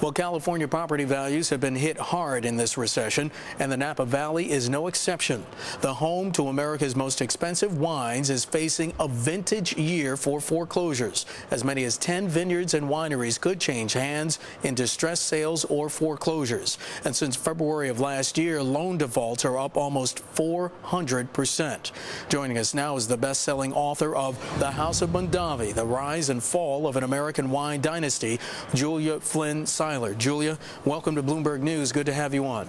Well, California property values have been hit hard in this recession, and the Napa Valley is no exception. The home to America's most expensive wines is facing a vintage year for foreclosures. As many as 10 vineyards and wineries could change hands in distressed sales or foreclosures. And since February of last year, loan defaults are up almost 400%. Joining us now is the best-selling author of The House of Mondavi, The Rise and Fall of an American Wine Dynasty, Julia Flynn Siler. Julia, welcome to Bloomberg News. Good to have you on.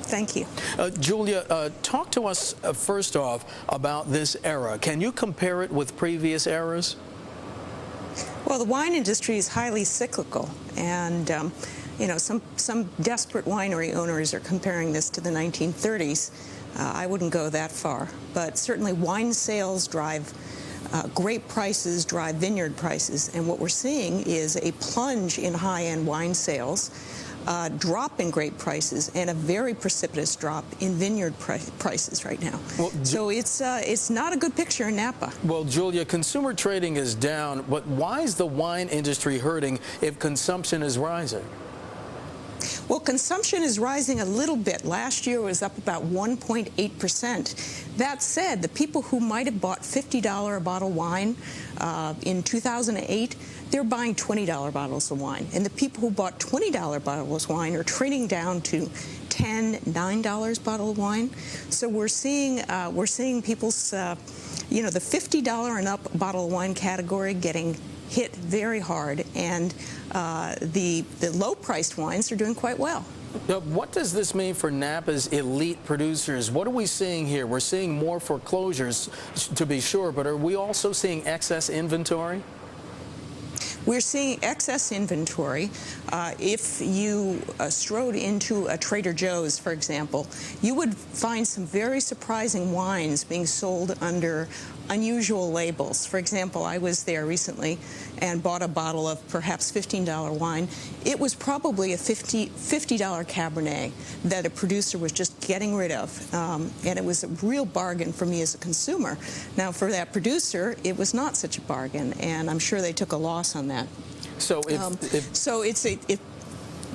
Thank you. Julia, talk to us first off about this era. Can you compare it with previous eras? Well, the wine industry is highly cyclical, and you know, some desperate winery owners are comparing this to the 1930s. I wouldn't go that far, but certainly wine sales drive grape prices, drive vineyard prices, and what we're seeing is a plunge in high-end wine sales, drop in grape prices, and a very precipitous drop in vineyard prices right now. Well, so it's not a good picture in Napa. Well, Julia, consumer trading is down, but why is the wine industry hurting if consumption is rising? Well, consumption is rising a little bit. Last year was up about 1.8%. That said, the people who might have bought $50 a bottle wine in 2008, they're buying $20 bottles of wine. And the people who bought $20 bottles of wine are trading down to $10, $9 bottle of wine. So we're seeing people's, you know, the $50 and up bottle of wine category getting hit very hard, and the low-priced wines are doing quite well. Now, what does this mean for Napa's elite producers? What are we seeing here? We're seeing more foreclosures, to be sure, but are we also seeing excess inventory? We're seeing excess inventory. If you strode into a Trader Joe's, for example, you would find some very surprising wines being sold under unusual labels. For example, I was there recently and bought a bottle of perhaps $15 wine. It was probably a $50 Cabernet that a producer was just getting rid of, and it was a real bargain for me as a consumer. Now, for that producer, it was not such a bargain, and I'm sure they took a loss on that. So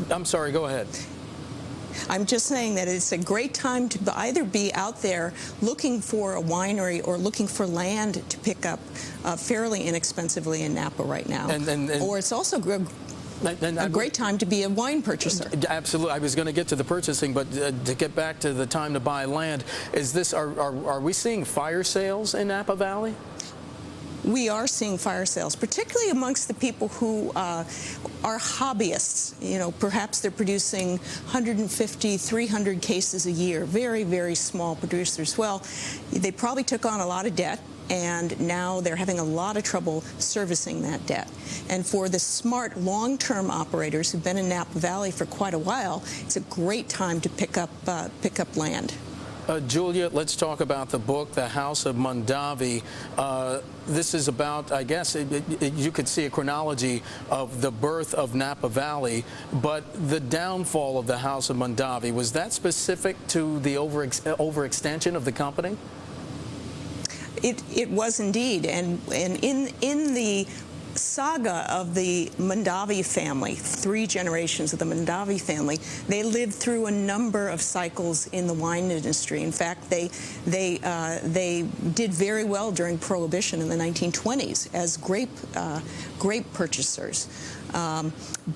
I'm sorry, go ahead. I'm just saying that it's a great time to either be out there looking for a winery or looking for land to pick up fairly inexpensively in Napa right now. Or it's also a great time to be a wine purchaser. Absolutely. I was going to get to the purchasing, but to get back to the time to buy land, is this, are we seeing fire sales in Napa Valley? We are seeing fire sales, particularly amongst the people who are hobbyists. You know, perhaps they're producing 150, 300 cases a year, very, very small producers. Well, they probably took on a lot of debt, and now they're having a lot of trouble servicing that debt. And for the smart long-term operators who've been in Napa Valley for quite a while, it's a great time to pick up land. Julia, let's talk about the book, The House of Mondavi. This is about, I guess, you could see a chronology of the birth of Napa Valley, but the downfall of the House of Mondavi, was that specific to the overextension of the company? It was indeed, and in the saga of the Mondavi family, 3 generations of the Mondavi family, they lived through a number of cycles in the wine industry. In fact, they did very well during Prohibition in the 1920s as grape purchasers.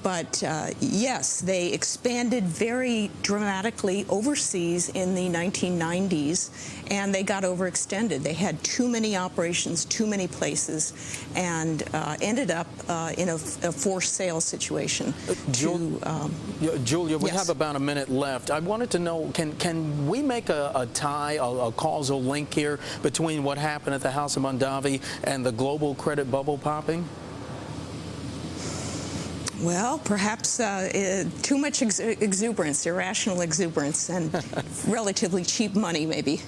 But yes, they expanded very dramatically overseas in the 1990s, and they got overextended. They had too many operations, too many places, and ended up in a forced sale situation. Julia, we yes. have about a minute left. I wanted to know, can we make a causal link here between what happened at the House of Mondavi and the global credit bubble popping? Well, perhaps too much exuberance, irrational exuberance, and relatively cheap money, maybe.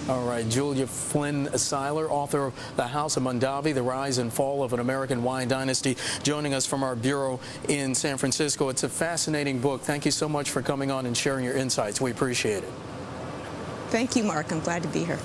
All right, Julia Flynn Siler, author of The House of Mondavi, The Rise and Fall of an American Wine Dynasty, joining us from our bureau in San Francisco. It's a fascinating book. Thank you so much for coming on and sharing your insights. We appreciate it. Thank you, Mark. I'm glad to be here.